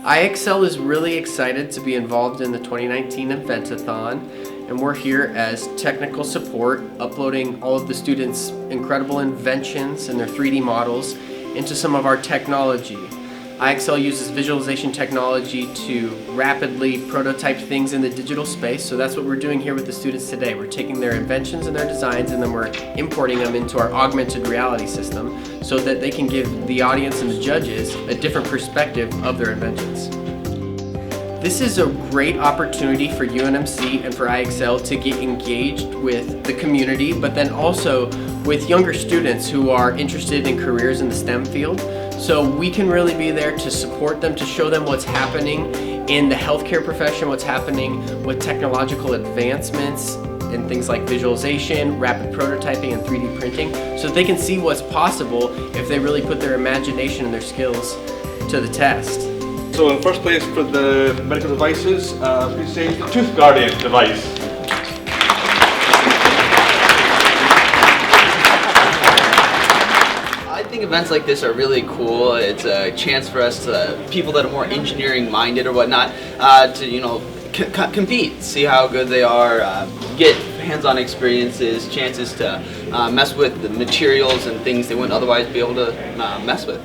IXL is really excited to be involved in the 2019 Invent-A-Thon, and we're here as technical support, uploading all of the students' incredible inventions and their 3D models into some of our technology. IXL uses visualization technology to rapidly prototype things in the digital space, so that's what we're doing here with the students today. We're taking their inventions and their designs and then we're importing them into our augmented reality system so that they can give the audience and the judges a different perspective of their inventions. This is a great opportunity for UNMC and for IXL to get engaged with the community, but then also with younger students who are interested in careers in the STEM field. So we can really be there to support them, to show them what's happening in the healthcare profession, what's happening with technological advancements in things like visualization, rapid prototyping, and 3D printing, so that they can see what's possible if they really put their imagination and their skills to the test. So in first place for the medical devices, please say the Tooth Guardian device. I think events like this are really cool. It's a chance for us, people that are more engineering minded or whatnot, to compete, see how good they are, get hands-on experiences, chances to mess with the materials and things they wouldn't otherwise be able to mess with.